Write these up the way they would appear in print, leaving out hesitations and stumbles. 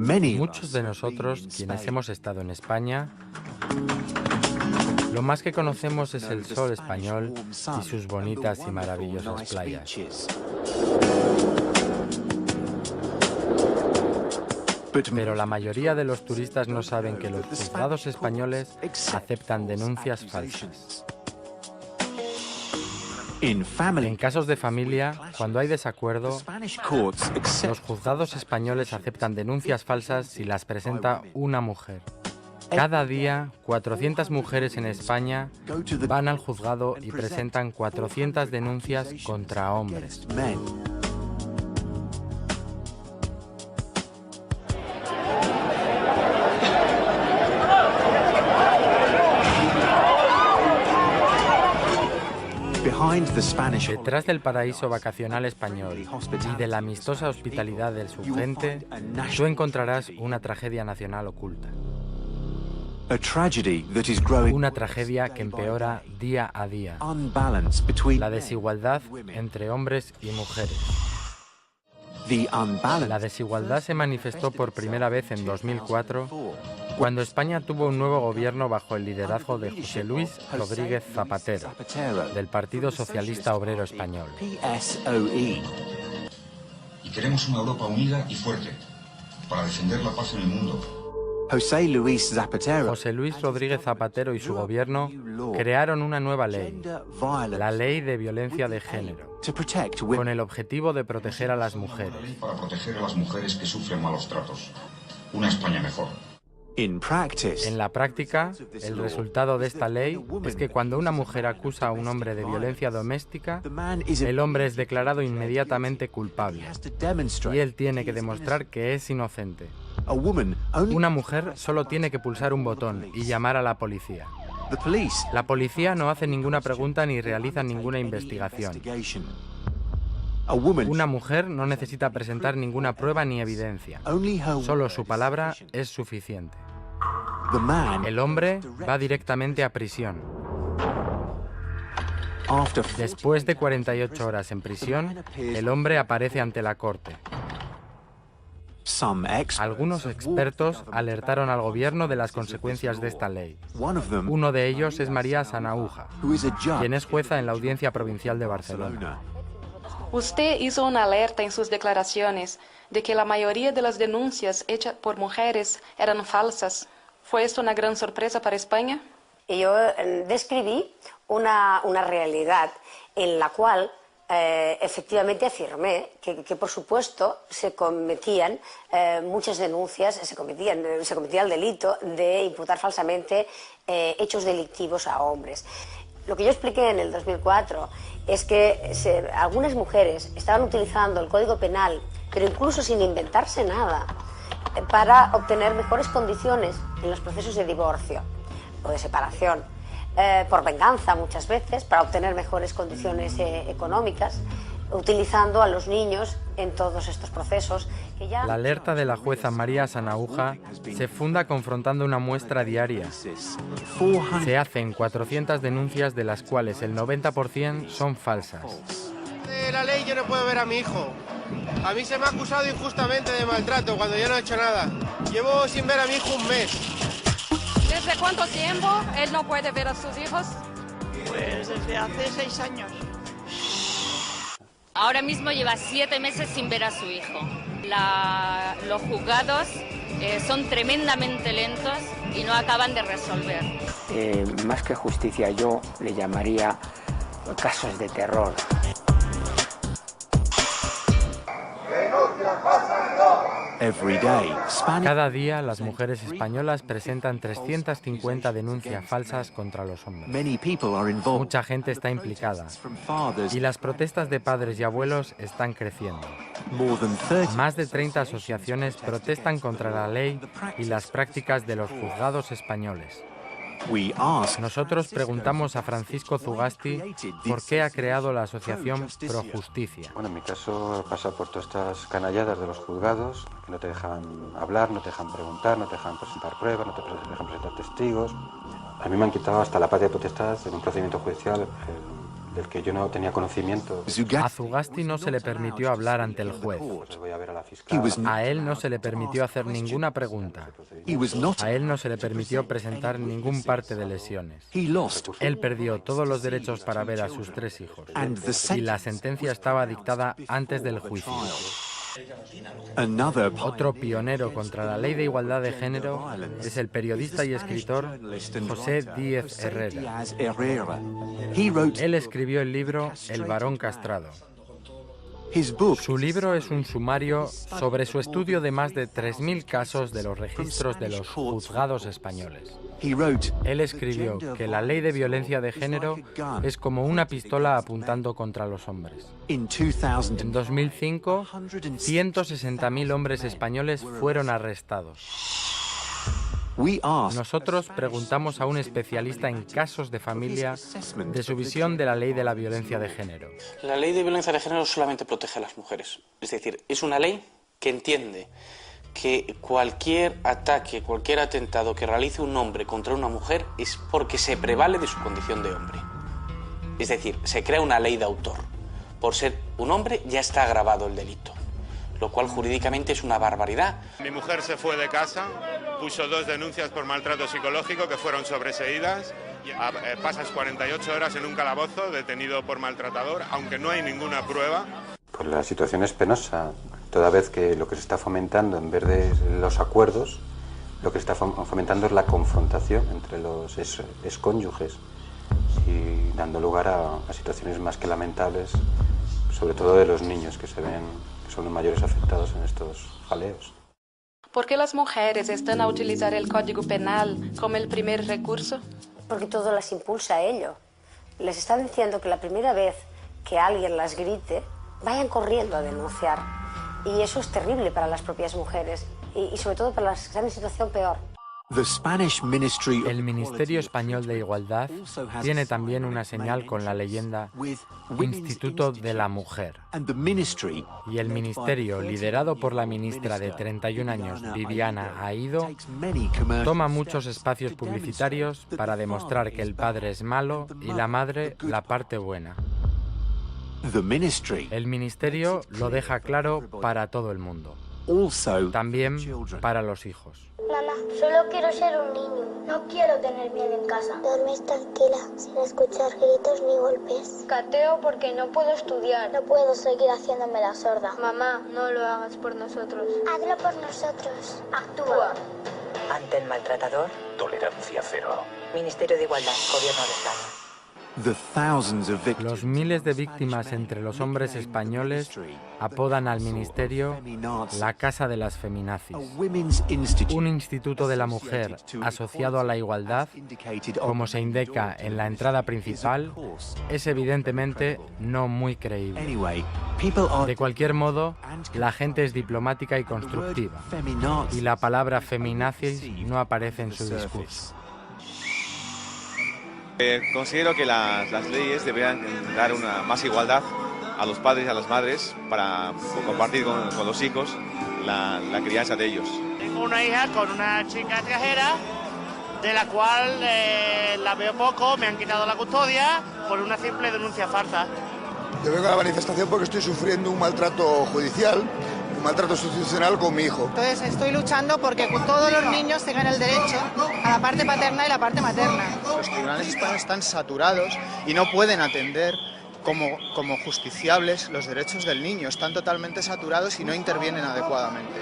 Muchos de nosotros, quienes hemos estado en España, lo más que conocemos es el sol español y sus bonitas y maravillosas playas. Pero la mayoría de los turistas no saben que los juzgados españoles aceptan denuncias falsas. En casos de familia, cuando hay desacuerdo, los juzgados españoles aceptan denuncias falsas si las presenta una mujer. Cada día, 400 mujeres en España van al juzgado y presentan 400 denuncias contra hombres. Detrás del paraíso vacacional español y de la amistosa hospitalidad de su gente, tú encontrarás una tragedia nacional oculta. Una tragedia que empeora día a día. La desigualdad entre hombres y mujeres. La desigualdad se manifestó por primera vez en 2004, cuando España tuvo un nuevo gobierno bajo el liderazgo de José Luis Rodríguez Zapatero, del Partido Socialista Obrero Español. Y queremos una Europa unida y fuerte, para defender la paz en el mundo. José Luis Rodríguez Zapatero y su gobierno crearon una nueva ley, la Ley de Violencia de Género, con el objetivo de proteger a las mujeres. Para proteger a las mujeres que sufren malos tratos. Una España mejor. En la práctica, el resultado de esta ley es que cuando una mujer acusa a un hombre de violencia doméstica, el hombre es declarado inmediatamente culpable y él tiene que demostrar que es inocente. Una mujer solo tiene que pulsar un botón y llamar a la policía. La policía no hace ninguna pregunta ni realiza ninguna investigación. Una mujer no necesita presentar ninguna prueba ni evidencia. Solo su palabra es suficiente. El hombre va directamente a prisión. Después de 48 horas en prisión, el hombre aparece ante la corte. Algunos expertos alertaron al gobierno de las consecuencias de esta ley. Uno de ellos es María Sanahúja, quien es jueza en la Audiencia Provincial de Barcelona. Usted hizo una alerta en sus declaraciones de que la mayoría de las denuncias hechas por mujeres eran falsas. ¿Fue esto una gran sorpresa para España? Yo describí una realidad en la cual efectivamente afirmé que por supuesto se cometían muchas denuncias, se cometía el delito de imputar falsamente hechos delictivos a hombres. Lo que yo expliqué en el 2004 es que algunas mujeres estaban utilizando el Código Penal, pero incluso sin inventarse nada, para obtener mejores condiciones en los procesos de divorcio o de separación, por venganza muchas veces, para obtener mejores condiciones económicas, utilizando a los niños en todos estos procesos. La alerta de la jueza María Sanahúja se funda confrontando una muestra diaria. Se hacen 400 denuncias, de las cuales el 90% son falsas. De la ley yo no puedo ver a mi hijo. A mí se me ha acusado injustamente de maltrato cuando yo no he hecho nada. Llevo sin ver a mi hijo un mes. ¿Desde cuánto tiempo él no puede ver a sus hijos? Pues desde hace 6 años. Ahora mismo lleva 7 meses sin ver a su hijo. Los juzgados son tremendamente lentos y no acaban de resolver. Más que justicia, yo le llamaría casos de terror. Cada día las mujeres españolas presentan 350 denuncias falsas contra los hombres. Mucha gente está implicada y las protestas de padres y abuelos están creciendo. Más de 30 asociaciones protestan contra la ley y las prácticas de los juzgados españoles. Nosotros preguntamos a Francisco Zugasti por qué ha creado la asociación Pro Justicia. Bueno, en mi caso pasa por todas estas canalladas de los juzgados, que no te dejan hablar, no te dejan preguntar, no te dejan presentar pruebas, no te dejan presentar testigos. A mí me han quitado hasta la patria potestad en un procedimiento judicial del que yo no tenía conocimiento. A Zugasti no se le permitió hablar ante el juez. Voy a ver a la fiscal. A él no se le permitió hacer ninguna pregunta. A él no se le permitió presentar ningún parte de lesiones. Él perdió todos los derechos para ver a sus 3 hijos. Y la sentencia estaba dictada antes del juicio. Otro pionero contra la ley de igualdad de género es el periodista y escritor José Díez Herrera. Él escribió el libro El varón castrado. Su libro es un sumario sobre su estudio de más de 3.000 casos de los registros de los juzgados españoles. Él escribió que la ley de violencia de género es como una pistola apuntando contra los hombres. En 2005, 160.000 hombres españoles fueron arrestados. Nosotros preguntamos a un especialista en casos de familia de su visión de la ley de la violencia de género. La ley de violencia de género solamente protege a las mujeres. Es decir, es una ley que entiende que cualquier ataque, cualquier atentado que realice un hombre contra una mujer es porque se prevale de su condición de hombre. Es decir, se crea una ley de autor. Por ser un hombre ya está agravado el delito, lo cual jurídicamente es una barbaridad. Mi mujer se fue de casa, puso 2 denuncias por maltrato psicológico que fueron sobreseídas. Pasas 48 horas en un calabozo detenido por maltratador, aunque no hay ninguna prueba. Pues la situación es penosa, toda vez que lo que se está fomentando en vez de los acuerdos, lo que se está fomentando es la confrontación entre los excónyuges y dando lugar a situaciones más que lamentables, sobre todo de los niños que se ven que son los mayores afectados en estos jaleos. ¿Por qué las mujeres están a utilizar el Código Penal como el primer recurso? Porque todo las impulsa a ello. Les están diciendo que la primera vez que alguien las grite, vayan corriendo a denunciar. Y eso es terrible para las propias mujeres y sobre todo para las que están en situación peor. El Ministerio Español de Igualdad tiene también una señal con la leyenda Instituto de la Mujer. Y el Ministerio, liderado por la ministra de 31 años, Viviana Aído, toma muchos espacios publicitarios para demostrar que el padre es malo y la madre la parte buena. El Ministerio lo deja claro para todo el mundo, también para los hijos. Mamá, solo quiero ser un niño. No quiero tener miedo en casa. Dormir tranquila, sin escuchar gritos ni golpes. Cateo porque no puedo estudiar. No puedo seguir haciéndome la sorda. Mamá, no lo hagas por nosotros. Hazlo por nosotros. Actúa. Ante el maltratador, tolerancia cero. Ministerio de Igualdad, Gobierno de España. Los miles de víctimas entre los hombres españoles apodan al ministerio la Casa de las Feminazis, un instituto de la mujer asociado a la igualdad, como se indica en la entrada principal, es evidentemente no muy creíble. De cualquier modo, la gente es diplomática y constructiva, y la palabra feminazis no aparece en su discurso. Considero que las leyes deberían dar más igualdad a los padres y a las madres para compartir con los hijos la crianza de ellos. Tengo una hija con una chica extranjera de la cual la veo poco, me han quitado la custodia por una simple denuncia falsa. Yo vengo a la manifestación porque estoy sufriendo un maltrato judicial, un maltrato institucional con mi hijo. Entonces estoy luchando porque todos los niños tengan el derecho a la parte paterna y la parte materna. Los tribunales españoles están saturados y no pueden atender como justiciables los derechos del niño. Están totalmente saturados y no intervienen adecuadamente.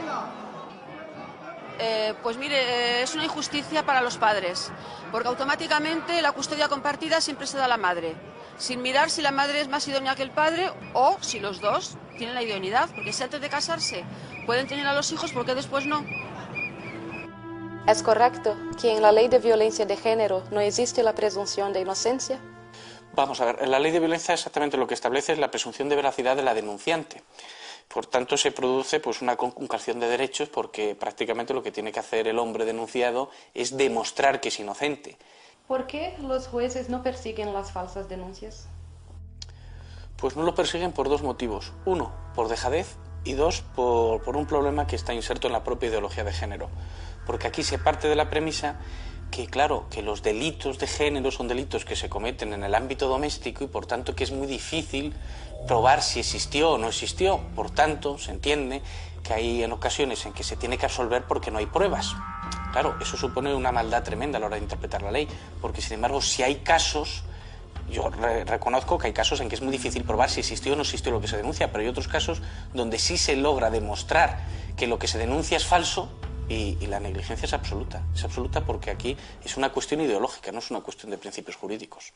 Pues mire, es una injusticia para los padres, porque automáticamente la custodia compartida siempre se da a la madre, sin mirar si la madre es más idónea que el padre o si los dos tienen la idoneidad, porque si antes de casarse pueden tener a los hijos, ¿por qué después no? ¿Es correcto que en la ley de violencia de género no existe la presunción de inocencia? Vamos a ver, la ley de violencia exactamente lo que establece es la presunción de veracidad de la denunciante. Por tanto, se produce pues una conculcación de derechos porque prácticamente lo que tiene que hacer el hombre denunciado es demostrar que es inocente. ¿Por qué los jueces no persiguen las falsas denuncias? Pues no lo persiguen por 2 motivos. 1, por dejadez y 2, por un problema que está inserto en la propia ideología de género. porque aquí se parte de la premisa que, claro, que los delitos de género son delitos que se cometen en el ámbito doméstico y por tanto que es muy difícil probar si existió o no existió. Por tanto, se entiende que hay en ocasiones en que se tiene que absolver porque no hay pruebas. Claro, eso supone una maldad tremenda a la hora de interpretar la ley, porque sin embargo, si hay casos, yo reconozco que hay casos en que es muy difícil probar si existió o no existió lo que se denuncia, pero hay otros casos donde sí se logra demostrar que lo que se denuncia es falso y la negligencia es absoluta. Es absoluta porque aquí es una cuestión ideológica, no es una cuestión de principios jurídicos.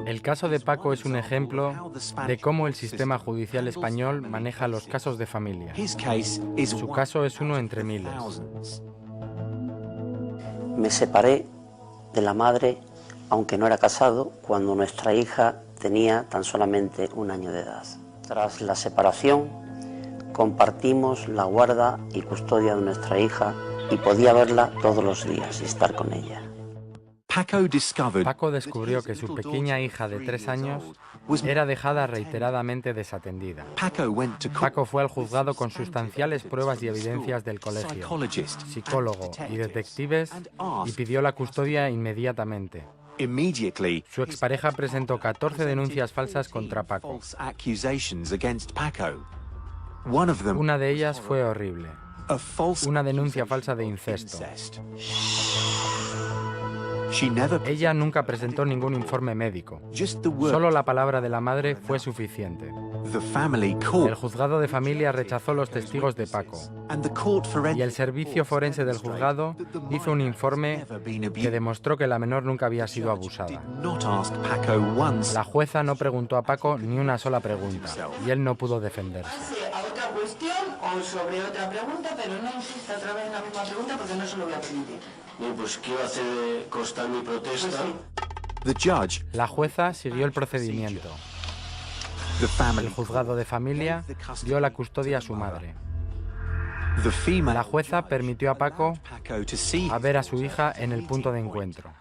El caso de Paco es un ejemplo de cómo el sistema judicial español maneja los casos de familia. Su caso es uno entre miles. Me separé de la madre, aunque no era casado, cuando nuestra hija tenía tan solamente 1 año de edad. Tras la separación, compartimos la guarda y custodia de nuestra hija y podía verla todos los días y estar con ella. Paco descubrió que su pequeña hija de 3 años era dejada reiteradamente desatendida. Paco fue al juzgado con sustanciales pruebas y evidencias del colegio, psicólogo y detectives y pidió la custodia inmediatamente. Su expareja presentó 14 denuncias falsas contra Paco. Una de ellas fue horrible. Una denuncia falsa de incesto. Ella nunca presentó ningún informe médico. Solo la palabra de la madre fue suficiente. El juzgado de familia rechazó los testigos de Paco y el servicio forense del juzgado hizo un informe que demostró que la menor nunca había sido abusada. La jueza no preguntó a Paco ni una sola pregunta y él no pudo defenderse. Otra cuestión o sobre otra pregunta, pero no insista otra vez en la misma pregunta porque no se lo voy a permitir. Bien, pues quiero hacer constar mi protesta. La jueza siguió el procedimiento. El juzgado de familia dio la custodia a su madre. La jueza permitió a Paco a ver a su hija en el punto de encuentro.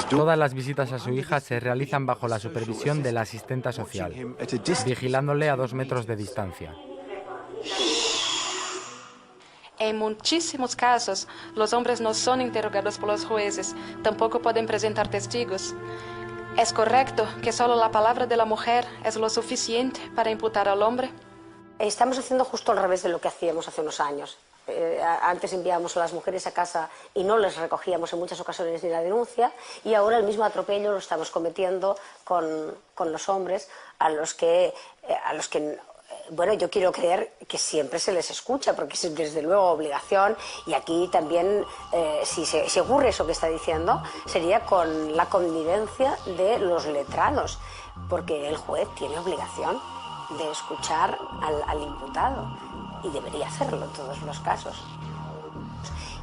Todas las visitas a su hija se realizan bajo la supervisión de la asistenta social, vigilándole a 2 metros de distancia. En muchísimos casos, los hombres no son interrogados por los jueces, tampoco pueden presentar testigos. ¿Es correcto que solo la palabra de la mujer es lo suficiente para imputar al hombre? Estamos haciendo justo al revés de lo que hacíamos hace unos años. Antes enviábamos a las mujeres a casa y no les recogíamos en muchas ocasiones ni la denuncia, y ahora el mismo atropello lo estamos cometiendo con los hombres a los que bueno, yo quiero creer que siempre se les escucha, porque es desde luego obligación, y aquí también, si ocurre eso que está diciendo, sería con la connivencia de los letrados, porque el juez tiene obligación de escuchar al imputado, y debería hacerlo en todos los casos.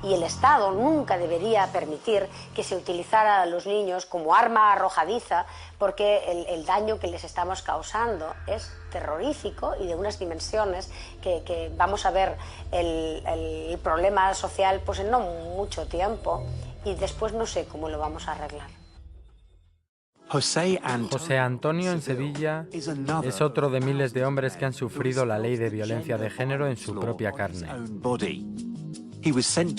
Y el Estado nunca debería permitir que se utilizara a los niños como arma arrojadiza, porque el daño que les estamos causando es terrorífico y de unas dimensiones que vamos a ver el problema social pues en no mucho tiempo, y después no sé cómo lo vamos a arreglar. José Antonio en Sevilla es otro de miles de hombres que han sufrido la ley de violencia de género en su propia carne.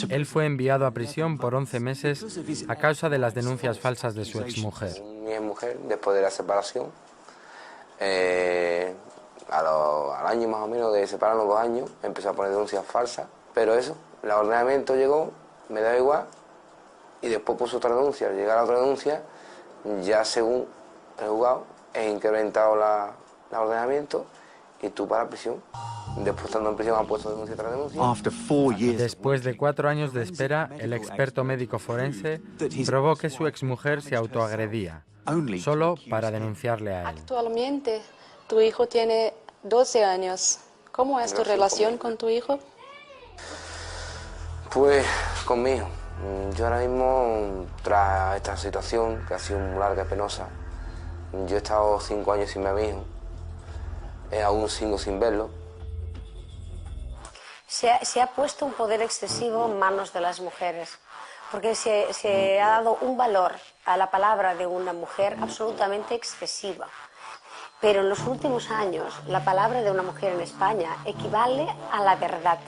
Él fue enviado a prisión por 11 meses a causa de las denuncias falsas de su exmujer. Mi exmujer, después de la separación, al año más o menos de separarnos 2 años, empezó a poner denuncias falsas, pero eso, el ordenamiento llegó, me da igual, y después puso otra denuncia. Al llegar a otra denuncia, ya según el juzgado, he incrementado el ordenamiento y tú para prisión. Después, estando en prisión, han puesto denuncia tras denuncia. Después de 4 años de espera, el experto médico forense probó que su exmujer se autoagredía, solo para denunciarle a él. Actualmente, tu hijo tiene 12 años. ¿Cómo es tu relación con tu hijo? Pues, conmigo. Yo ahora mismo, tras esta situación, que ha sido muy larga y penosa, yo he estado 5 años sin ver a mi hijo. Aún sigo sin verlo. Se ha puesto un poder excesivo en manos de las mujeres, porque se ha dado un valor a la palabra de una mujer absolutamente excesiva. Pero en los últimos años la palabra de una mujer en España equivale a la verdad.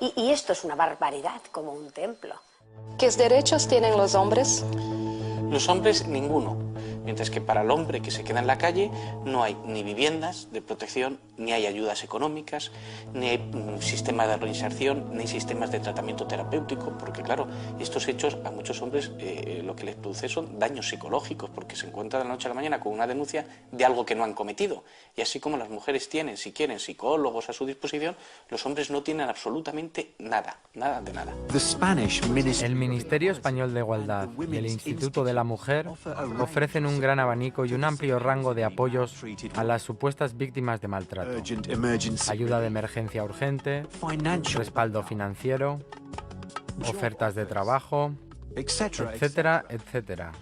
Y esto es una barbaridad, como un templo. ¿Qué derechos tienen los hombres? Los hombres ninguno, mientras que para el hombre que se queda en la calle no hay ni viviendas de protección, ni hay ayudas económicas, ni hay sistemas de reinserción, ni sistemas de tratamiento terapéutico, porque claro, estos hechos a muchos hombres lo que les produce son daños psicológicos, porque se encuentran de la noche a la mañana con una denuncia de algo que no han cometido. Y así como las mujeres tienen, si quieren, psicólogos a su disposición, los hombres no tienen absolutamente nada, nada de nada. El Ministerio Español de Igualdad y el Instituto de la Mujer ofrecen un gran abanico y un amplio rango de apoyos a las supuestas víctimas de maltrato. Ayuda de emergencia urgente, respaldo financiero, ofertas de trabajo, etcétera, etcétera.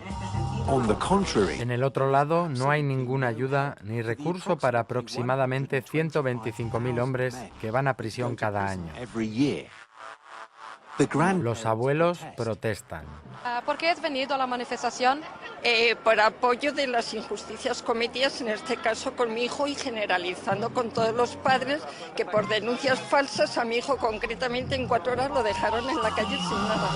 En el otro lado, no hay ninguna ayuda ni recurso para aproximadamente 125.000 hombres que van a prisión cada año. Los abuelos protestan. ¿Por qué has venido a la manifestación? Por apoyo de las injusticias cometidas, en este caso con mi hijo, y generalizando con todos los padres que por denuncias falsas a mi hijo concretamente en 4 horas lo dejaron en la calle sin nada.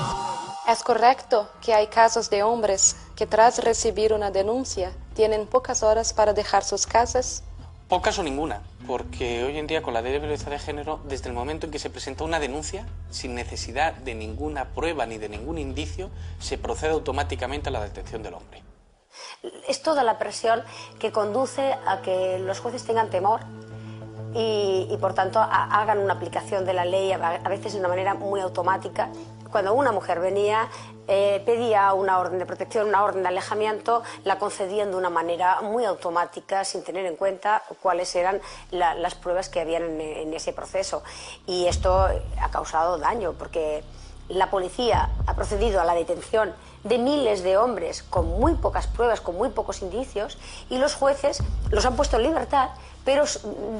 ¿Es correcto que hay casos de hombres que tras recibir una denuncia tienen pocas horas para dejar sus casas? Pocas o ninguna, porque hoy en día con la ley de violencia de género, desde el momento en que se presenta una denuncia, sin necesidad de ninguna prueba ni de ningún indicio, se procede automáticamente a la detención del hombre. Es toda la presión que conduce a que los jueces tengan temor y por tanto hagan una aplicación de la ley a veces de una manera muy automática. Cuando una mujer venía, pedía una orden de protección, una orden de alejamiento, la concedían de una manera muy automática, sin tener en cuenta cuáles eran las pruebas que habían en ese proceso. Y esto ha causado daño, porque la policía ha procedido a la detención de miles de hombres con muy pocas pruebas, con muy pocos indicios, y los jueces los han puesto en libertad, pero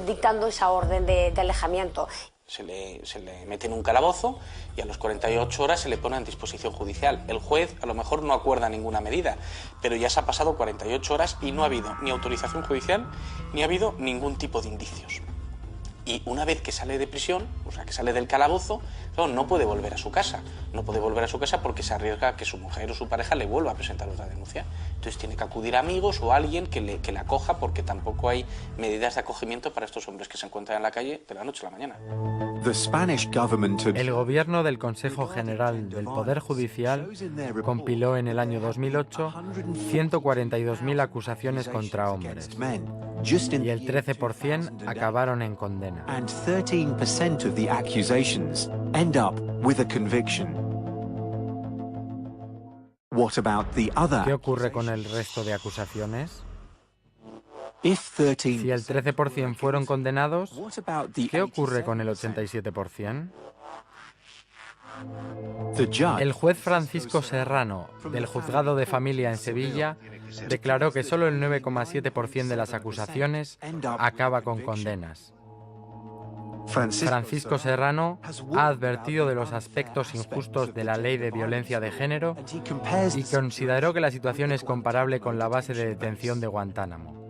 dictando esa orden de alejamiento. Se le mete en un calabozo y a las 48 horas se le pone en disposición judicial. El juez a lo mejor no acuerda ninguna medida, pero ya se ha pasado 48 horas y no ha habido ni autorización judicial ni ha habido ningún tipo de indicios. Y una vez que sale de prisión, o sea, que sale del calabozo, no puede volver a su casa. No puede volver a su casa porque se arriesga a que su mujer o su pareja le vuelva a presentar otra denuncia. Entonces tiene que acudir a amigos o a alguien que la acoja, porque tampoco hay medidas de acogimiento para estos hombres que se encuentran en la calle de la noche a la mañana. El gobierno del Consejo General del Poder Judicial compiló en el año 2008 142.000 acusaciones contra hombres y el 13% acabaron en condena. ¿Qué ocurre con el resto de acusaciones? Si el 13% fueron condenados, ¿qué ocurre con el 87%? El juez Francisco Serrano, del Juzgado de Familia en Sevilla, declaró que solo el 9,7% de las acusaciones acaba con condenas. Francisco Serrano ha advertido de los aspectos injustos de la ley de violencia de género y consideró que la situación es comparable con la base de detención de Guantánamo.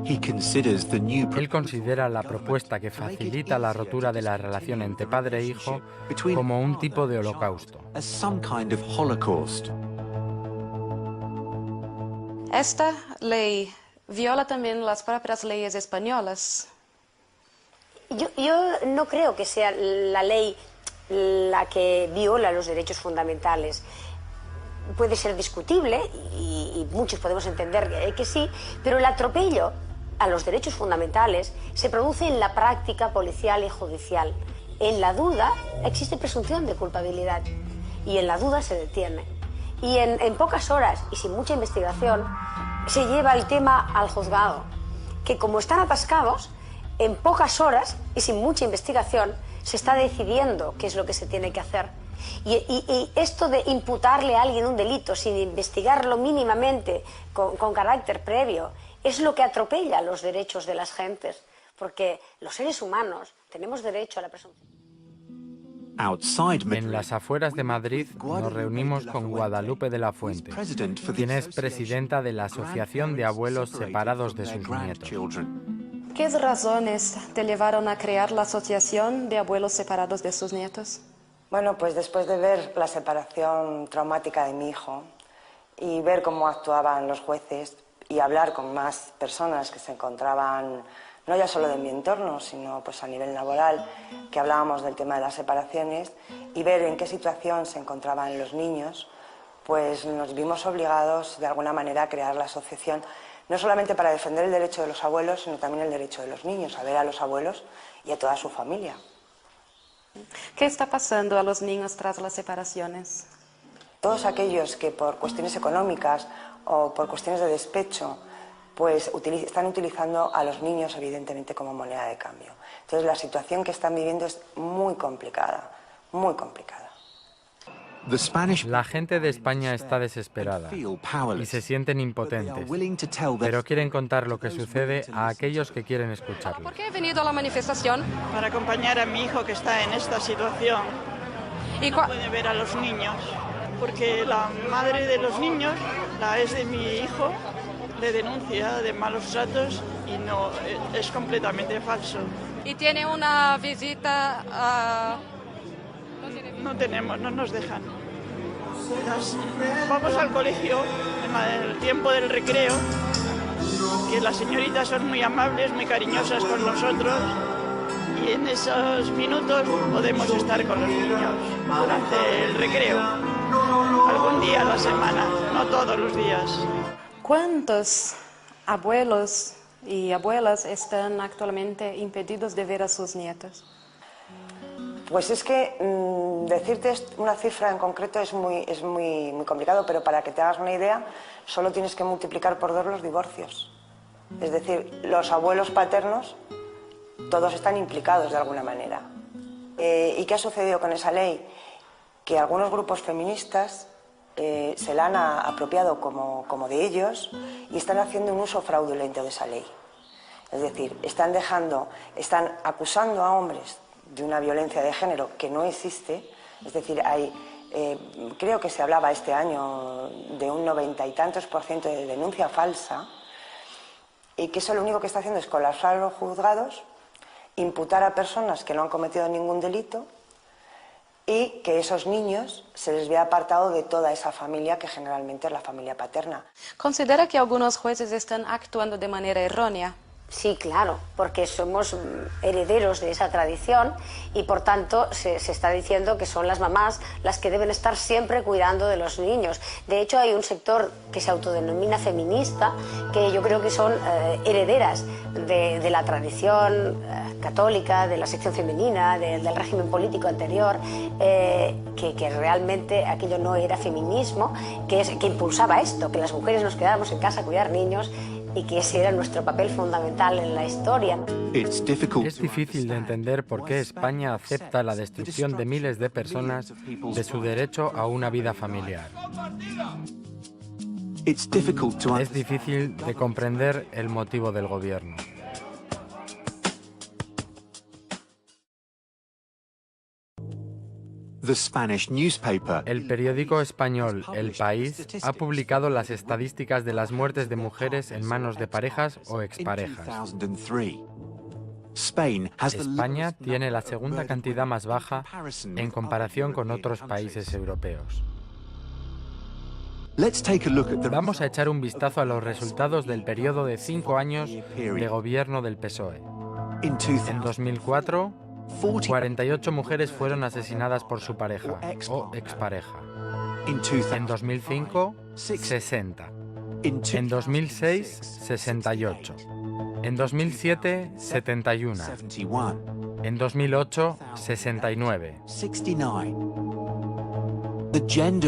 Él considera la propuesta que facilita la rotura de la relación entre padre e hijo como un tipo de holocausto. Esta ley viola también las propias leyes españolas. Yo no creo que sea la ley la que viola los derechos fundamentales. Puede ser discutible y muchos podemos entender que sí, pero el atropello a los derechos fundamentales se produce en la práctica policial y judicial. En la duda existe presunción de culpabilidad y en la duda se detiene. Y en pocas horas y sin mucha investigación se lleva el tema al juzgado, que como están atascados, en pocas horas y sin mucha investigación se está decidiendo qué es lo que se tiene que hacer. Y esto de imputarle a alguien un delito sin investigarlo mínimamente, con carácter previo, es lo que atropella los derechos de las gentes, porque los seres humanos tenemos derecho a la presunción. En las afueras de Madrid nos reunimos con Guadalupe de la Fuente, quien es presidenta de la Asociación de Abuelos Separados de sus Nietos. ¿Qué razones te llevaron a crear la Asociación de Abuelos Separados de sus Nietos? Bueno, pues después de ver la separación traumática de mi hijo y ver cómo actuaban los jueces y hablar con más personas que se encontraban, no ya solo de mi entorno, sino pues a nivel laboral, que hablábamos del tema de las separaciones, y ver en qué situación se encontraban los niños, pues nos vimos obligados de alguna manera a crear la asociación, no solamente para defender el derecho de los abuelos, sino también el derecho de los niños, a ver a los abuelos y a toda su familia. ¿Qué está pasando a los niños tras las separaciones? Todos aquellos que por cuestiones económicas o por cuestiones de despecho pues están utilizando a los niños evidentemente como moneda de cambio. Entonces la situación que están viviendo es muy complicada, muy complicada. La gente de España está desesperada y se sienten impotentes, pero quieren contar lo que sucede a aquellos que quieren escucharlo. ¿Por qué he venido a la manifestación? Para acompañar a mi hijo que está en esta situación. ¿Y no puede ver a los niños, porque la madre de los niños, la ex de mi hijo, le denuncia de malos tratos y no, es completamente falso. ¿Y tiene una visita a...? No tenemos, no nos dejan. Vamos al colegio en el tiempo del recreo, que las señoritas son muy amables, muy cariñosas con nosotros, y en esos minutos podemos estar con los niños durante el recreo, algún día a la semana, no todos los días. ¿Cuántos abuelos y abuelas están actualmente impedidos de ver a sus nietos? Pues es que decirte una cifra en concreto es muy complicado, pero para que te hagas una idea, solo tienes que multiplicar por 2 los divorcios. Es decir, los abuelos paternos, todos están implicados de alguna manera. ¿Y qué ha sucedido con esa ley? Que algunos grupos feministas se la han apropiado como de ellos y están haciendo un uso fraudulento de esa ley. Es decir, están acusando a hombres de una violencia de género que no existe. Es decir, creo que se hablaba este año de un 90 y tantos % de denuncia falsa, y que eso lo único que está haciendo es colapsar los juzgados, imputar a personas que no han cometido ningún delito, y que esos niños se les vea apartado de toda esa familia que generalmente es la familia paterna. ¿Considera que algunos jueces están actuando de manera errónea? Sí, claro, porque somos herederos de esa tradición y por tanto se está diciendo que son las mamás las que deben estar siempre cuidando de los niños. De hecho, hay un sector que se autodenomina feminista, que yo creo que son herederas de la tradición católica, de la sección femenina, del régimen político anterior, que realmente aquello no era feminismo, que impulsaba esto, que las mujeres nos quedáramos en casa a cuidar niños, y que ese era nuestro papel fundamental en la historia. Es difícil de entender por qué España acepta la destrucción de miles de personas de su derecho a una vida familiar. Es difícil de comprender el motivo del gobierno. El periódico español El País ha publicado las estadísticas de las muertes de mujeres en manos de parejas o exparejas. España tiene la segunda cantidad más baja en comparación con otros países europeos. Vamos a echar un vistazo a los resultados del periodo de 5 años de gobierno del PSOE. En 2004, 48 mujeres fueron asesinadas por su pareja o expareja. En 2005, 60. En 2006, 68. En 2007, 71. En 2008, 69.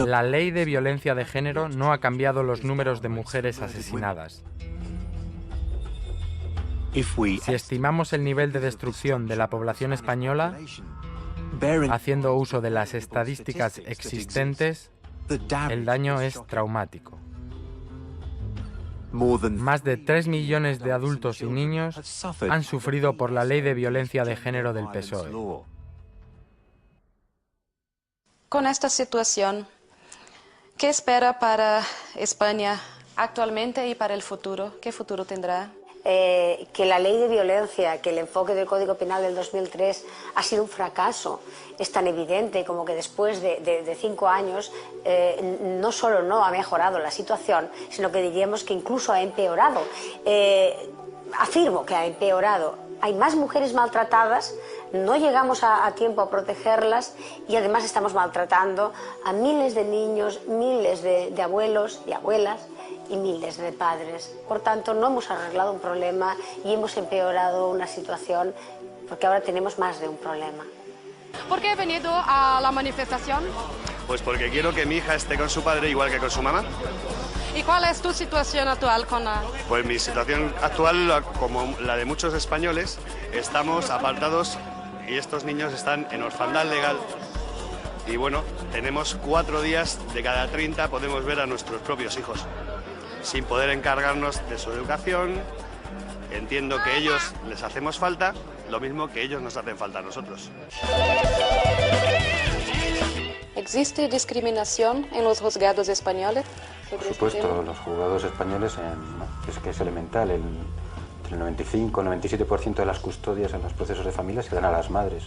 La ley de violencia de género no ha cambiado los números de mujeres asesinadas. Si estimamos el nivel de destrucción de la población española, haciendo uso de las estadísticas existentes, el daño es traumático. Más de 3 millones de adultos y niños han sufrido por la ley de violencia de género del PSOE. Con esta situación, ¿qué espera para España actualmente y para el futuro? ¿Qué futuro tendrá? Que la ley de violencia, que el enfoque del Código Penal del 2003 ha sido un fracaso. Es tan evidente como que después de 5 años no solo no ha mejorado la situación, sino que diríamos que incluso ha empeorado. Afirmo que ha empeorado. Hay más mujeres maltratadas, no llegamos a tiempo a protegerlas y además estamos maltratando a miles de niños, miles de abuelos y abuelas y miles de padres. Por tanto, no hemos arreglado un problema y hemos empeorado una situación porque ahora tenemos más de un problema. ¿Por qué he venido a la manifestación? Pues porque quiero que mi hija esté con su padre igual que con su mamá. ¿Y cuál es tu situación actual con la...? Pues mi situación actual, como la de muchos españoles, estamos apartados y estos niños están en orfandad legal. Y bueno, tenemos 4 días de cada 30 podemos ver a nuestros propios hijos, sin poder encargarnos de su educación. Entiendo que ellos les hacemos falta, lo mismo que ellos nos hacen falta a nosotros. ¿Existe discriminación en los juzgados españoles? Por supuesto, los juzgados españoles, es que es elemental, entre el 95 y el 97% de las custodias en los procesos de familia se dan a las madres.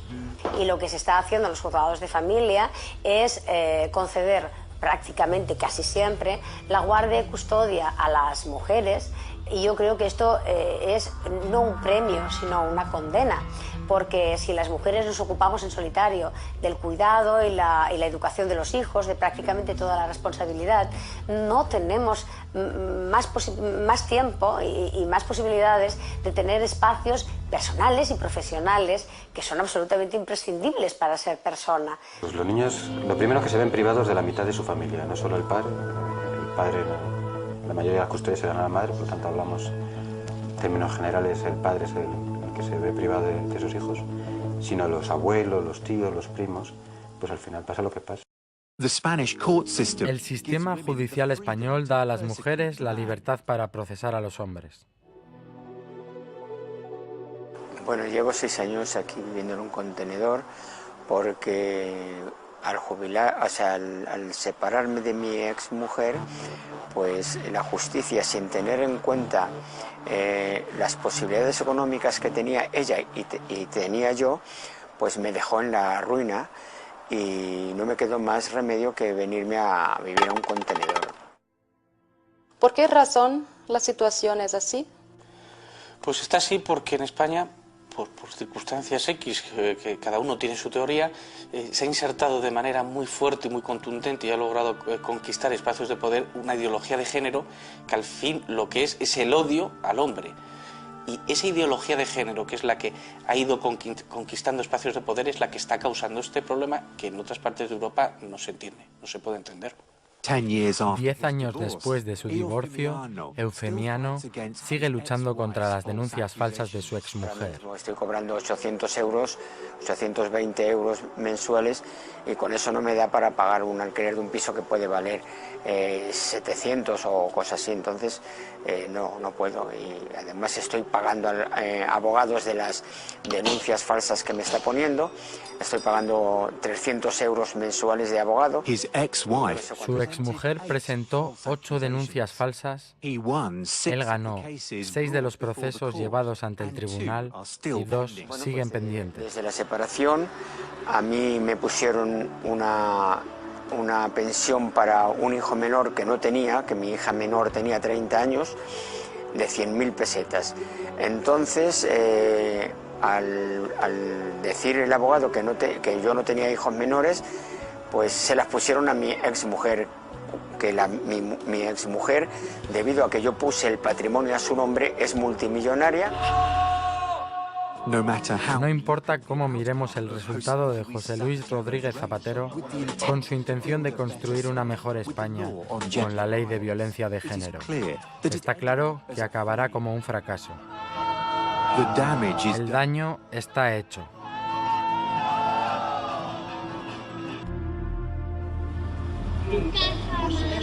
Y lo que se está haciendo en los juzgados de familia es conceder prácticamente casi siempre la guardia y custodia a las mujeres, y yo creo que esto es no un premio sino una condena, porque si las mujeres nos ocupamos en solitario del cuidado y la educación de los hijos, de prácticamente toda la responsabilidad, no tenemos más tiempo y más posibilidades de tener espacios personales y profesionales que son absolutamente imprescindibles para ser persona. Pues los niños, lo primero que se ven privados de la mitad de su familia, no solo el padre, la mayoría de las custodias se dan a la madre, por lo tanto hablamos en términos generales, el padre es el que se ve privado de sus hijos, sino los abuelos, los tíos, los primos, pues al final pasa lo que pasa. El sistema judicial español da a las mujeres la libertad para procesar a los hombres. Bueno, llevo 6 años aquí viviendo en un contenedor porque al jubilar, o sea, al separarme de mi ex mujer, pues la justicia, sin tener en cuenta las posibilidades económicas que tenía ella y tenía yo, pues me dejó en la ruina y no me quedó más remedio que venirme a vivir a un contenedor. ¿Por qué razón la situación es así? Pues está así porque en España, por circunstancias X, que cada uno tiene su teoría, se ha insertado de manera muy fuerte y muy contundente y ha logrado conquistar espacios de poder una ideología de género que al fin lo que es el odio al hombre. Y esa ideología de género, que es la que ha ido conquistando espacios de poder, es la que está causando este problema que en otras partes de Europa no se entiende, no se puede entender. 10 años después de su divorcio, Eufemiano sigue luchando contra las denuncias falsas de su exmujer. Estoy cobrando 800 euros, 820 euros mensuales, y con eso no me da para pagar un alquiler de un piso que puede valer 700 o cosas así. Entonces no puedo, y además estoy pagando abogados de las denuncias falsas que me está poniendo. Estoy pagando 300 euros mensuales de abogado. Su exmujer presentó 8 denuncias falsas. Él ganó 6 de los procesos llevados ante el tribunal y 2 siguen pendientes. Desde la separación a mí me pusieron una pensión para un hijo menor que no tenía, que mi hija menor tenía 30 años, de 100.000 pesetas. Entonces, al decir el abogado que yo no tenía hijos menores, pues se las pusieron a mi exmujer, que mi exmujer, debido a que yo puse el patrimonio a su nombre, es multimillonaria. No importa cómo miremos el resultado de José Luis Rodríguez Zapatero, con su intención de construir una mejor España con la ley de violencia de género, está claro que acabará como un fracaso. El daño está hecho.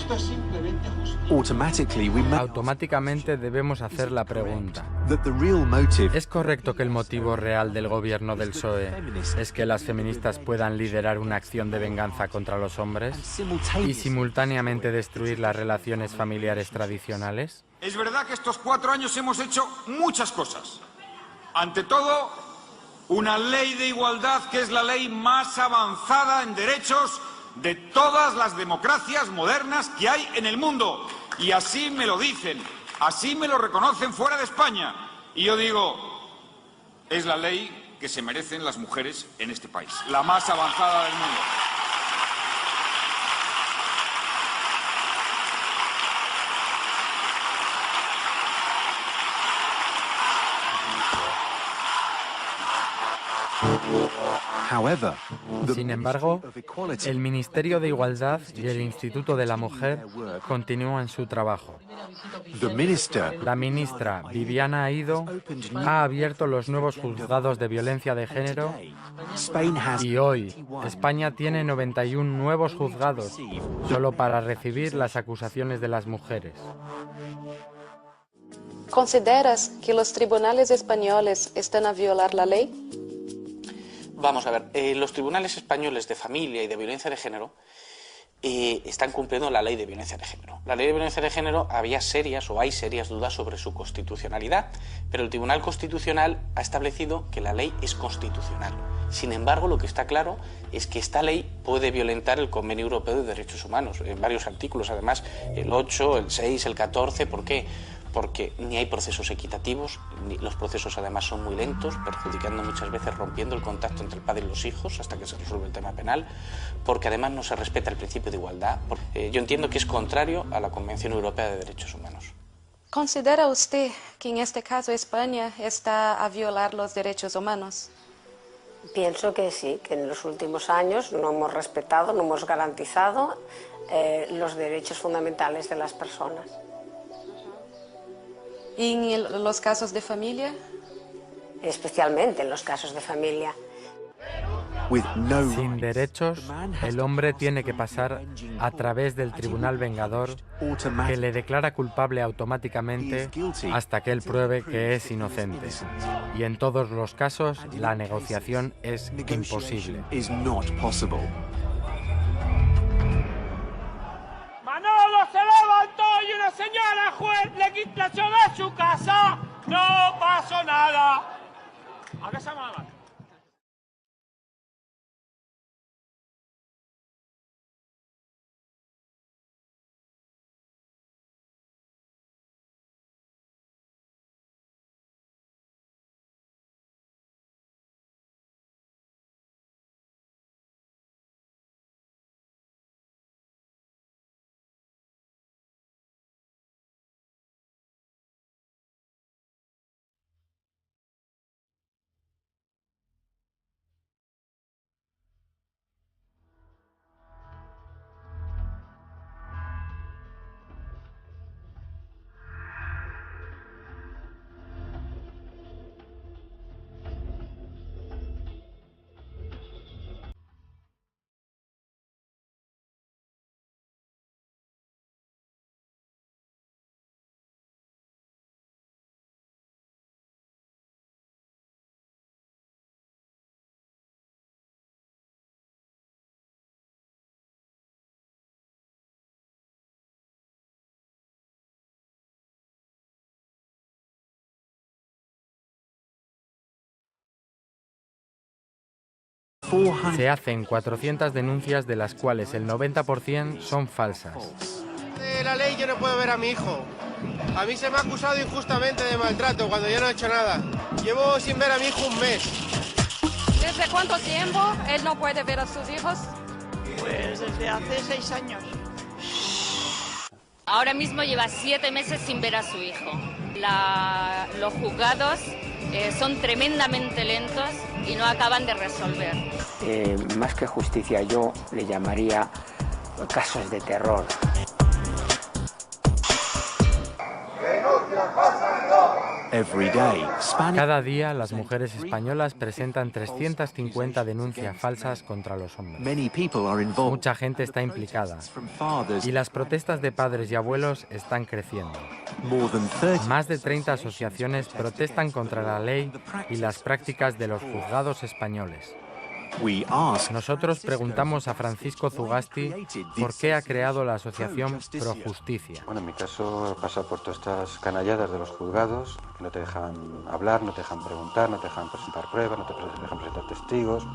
Esto es simplemente justicia. Automáticamente debemos hacer la pregunta: ¿es correcto que el motivo real del gobierno del PSOE es que las feministas puedan liderar una acción de venganza contra los hombres y simultáneamente destruir las relaciones familiares tradicionales? Es verdad que estos 4 años hemos hecho muchas cosas. Ante todo, una ley de igualdad que es la ley más avanzada en derechos de todas las democracias modernas que hay en el mundo. Y así me lo dicen, así me lo reconocen fuera de España. Y yo digo, es la ley que se merecen las mujeres en este país, la más avanzada del mundo. Sin embargo, el Ministerio de Igualdad y el Instituto de la Mujer continúan su trabajo. La ministra Viviana Aido ha abierto los nuevos juzgados de violencia de género y hoy España tiene 91 nuevos juzgados solo para recibir las acusaciones de las mujeres. ¿Consideras que los tribunales españoles están a violar la ley? Vamos a ver, los tribunales españoles de familia y de violencia de género están cumpliendo la ley de violencia de género. La ley de violencia de género hay serias dudas sobre su constitucionalidad, pero el Tribunal Constitucional ha establecido que la ley es constitucional. Sin embargo, lo que está claro es que esta ley puede violentar el Convenio Europeo de Derechos Humanos en varios artículos, además el 8, el 6, el 14, ¿por qué? Porque ni hay procesos equitativos, ni los procesos además son muy lentos, perjudicando muchas veces, rompiendo el contacto entre el padre y los hijos hasta que se resuelve el tema penal, porque además no se respeta el principio de igualdad. Yo entiendo que es contrario a la Convención Europea de Derechos Humanos. ¿Considera usted que en este caso España está a violar los derechos humanos? Pienso que sí, que en los últimos años no hemos respetado, no hemos garantizado los derechos fundamentales de las personas. ¿Y en los casos de familia? Especialmente en los casos de familia. Sin derechos, el hombre tiene que pasar a través del tribunal vengador que le declara culpable automáticamente hasta que él pruebe que es inocente. Y en todos los casos, la negociación es imposible. Manolo se levantó y una señora juez le quitó de su casa. No pasó nada. ¿A qué se llama? Se hacen 400 denuncias, de las cuales el 90% son falsas. De la ley yo no puedo ver a mi hijo. A mí se me ha acusado injustamente de maltrato cuando yo no he hecho nada. Llevo sin ver a mi hijo un mes. ¿Desde cuánto tiempo él no puede ver a sus hijos? Pues desde hace 6 años. Ahora mismo lleva 7 meses sin ver a su hijo. Los juzgados son tremendamente lentos y no acaban de resolver. Más que justicia, yo le llamaría casos de terror. ¡Denuncia falsa, no! Cada día las mujeres españolas presentan 350 denuncias falsas contra los hombres. Mucha gente está implicada y las protestas de padres y abuelos están creciendo. Más de 30 asociaciones protestan contra la ley y las prácticas de los juzgados españoles. Nosotros preguntamos a Francisco Zugasti por qué ha creado la asociación Pro Justicia. Bueno, en mi caso pasa por todas estas canalladas de los juzgados, que no te dejan hablar, no te dejan preguntar, no te dejan presentar pruebas, no te dejan presentar testigos.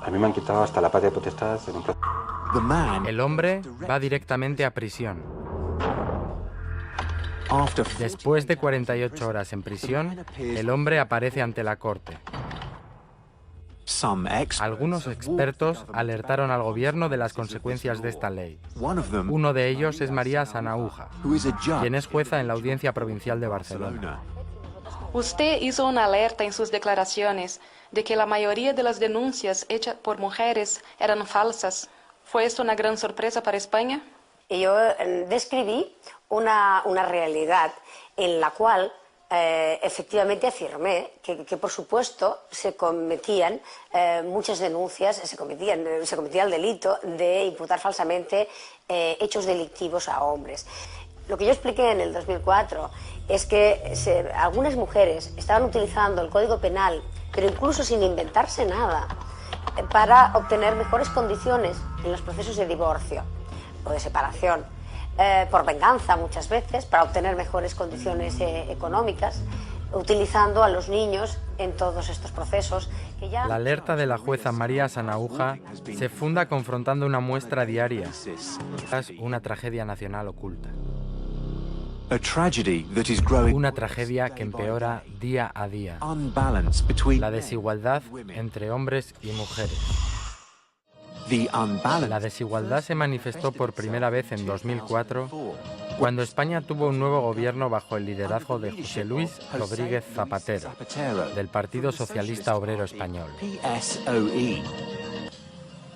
A mí me han quitado hasta la patria potestad en un proceso. El hombre va directamente a prisión. Después de 48 horas en prisión, el hombre aparece ante la corte. Algunos expertos alertaron al gobierno de las consecuencias de esta ley. Uno de ellos es María Sanahúja, quien es jueza en la Audiencia Provincial de Barcelona. Usted hizo una alerta en sus declaraciones de que la mayoría de las denuncias hechas por mujeres eran falsas. ¿Fue esto una gran sorpresa para España? Yo describí una realidad en la cual efectivamente afirmé que por supuesto se cometían muchas denuncias, se cometía el delito de imputar falsamente hechos delictivos a hombres. Lo que yo expliqué en el 2004 es que algunas mujeres estaban utilizando el Código Penal, pero incluso sin inventarse nada, para obtener mejores condiciones en los procesos de divorcio o de separación. Por venganza muchas veces, para obtener mejores condiciones económicas, utilizando a los niños en todos estos procesos. La alerta de la jueza María Sanahúja se funda confrontando una muestra diaria. Es una tragedia nacional oculta. Una tragedia que empeora día a día. La desigualdad entre hombres y mujeres. La desigualdad se manifestó por primera vez en 2004, cuando España tuvo un nuevo gobierno bajo el liderazgo de José Luis Rodríguez Zapatero, del Partido Socialista Obrero Español.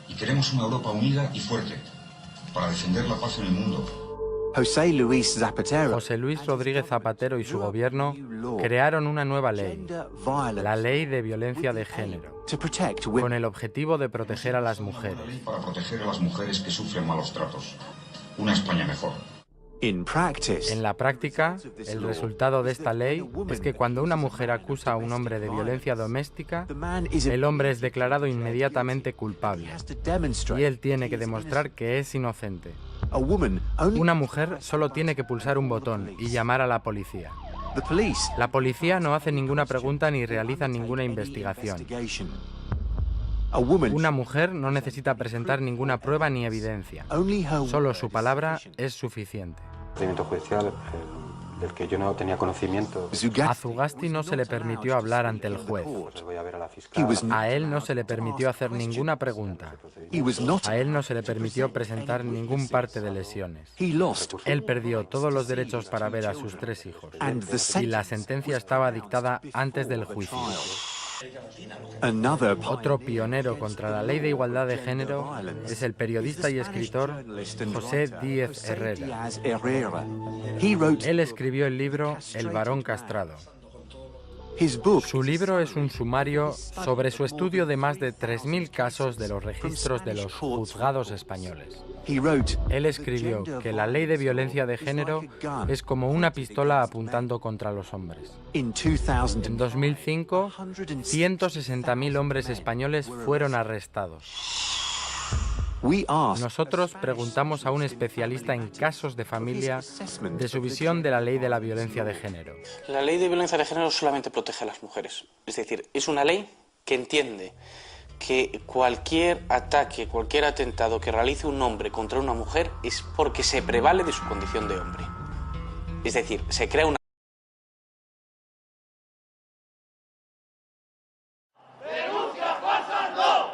Y queremos una Europa unida y fuerte, para defender la paz en el mundo. José Luis Rodríguez Zapatero y su gobierno crearon una nueva ley, la Ley de Violencia de Género, con el objetivo de proteger a las mujeres. Para proteger a las mujeres que sufren malos tratos. Una España mejor. En la práctica, el resultado de esta ley es que cuando una mujer acusa a un hombre de violencia doméstica, el hombre es declarado inmediatamente culpable y él tiene que demostrar que es inocente. Una mujer solo tiene que pulsar un botón y llamar a la policía. La policía no hace ninguna pregunta ni realiza ninguna investigación. Una mujer no necesita presentar ninguna prueba ni evidencia. Solo su palabra es suficiente. Procedimiento judicial del que yo no tenía conocimiento. A Zugasti no se le permitió hablar ante el juez. A él no se le permitió hacer ninguna pregunta. A él no se le permitió presentar ningún parte de lesiones. Él perdió todos los derechos para ver a sus 3 hijos. Y la sentencia estaba dictada antes del juicio. Otro pionero contra la ley de igualdad de género es el periodista y escritor José Díez Herrera. Él escribió el libro El varón castrado. Su libro es un sumario sobre su estudio de más de 3.000 casos de los registros de los juzgados españoles. Él escribió que la ley de violencia de género es como una pistola apuntando contra los hombres. En 2005, 160.000 hombres españoles fueron arrestados. Nosotros preguntamos a un especialista en casos de familia de su visión de la ley de la violencia de género. La ley de violencia de género solamente protege a las mujeres. Es decir, es una ley que entiende que cualquier ataque, cualquier atentado que realice un hombre contra una mujer es porque se prevale de su condición de hombre. Es decir, se crea una... ¡Denuncias falsas no!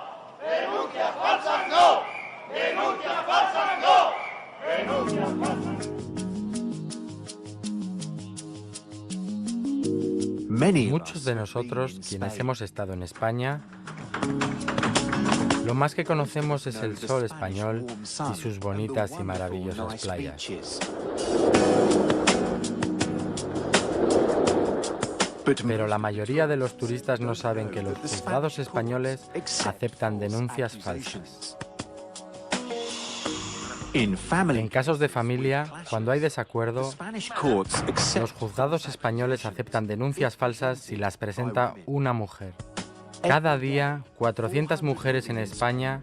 ¡Denuncias falsas no! ¡Denuncias falsas no! ¡Denuncias falsas! Muchos de nosotros, quienes hemos estado en España, lo más que conocemos es el sol español y sus bonitas y maravillosas playas. Pero la mayoría de los turistas no saben que los juzgados españoles aceptan denuncias falsas. En casos de familia, cuando hay desacuerdo, los juzgados españoles aceptan denuncias falsas si las presenta una mujer. Cada día, 400 mujeres en España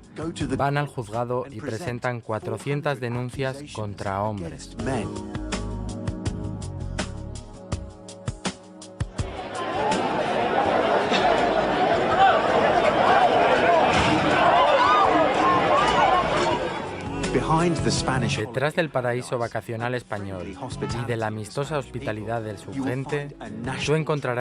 van al juzgado y presentan 400 denuncias contra hombres. Detrás del paraíso vacacional español y de la amistosa hospitalidad de su gente, tú encontrarás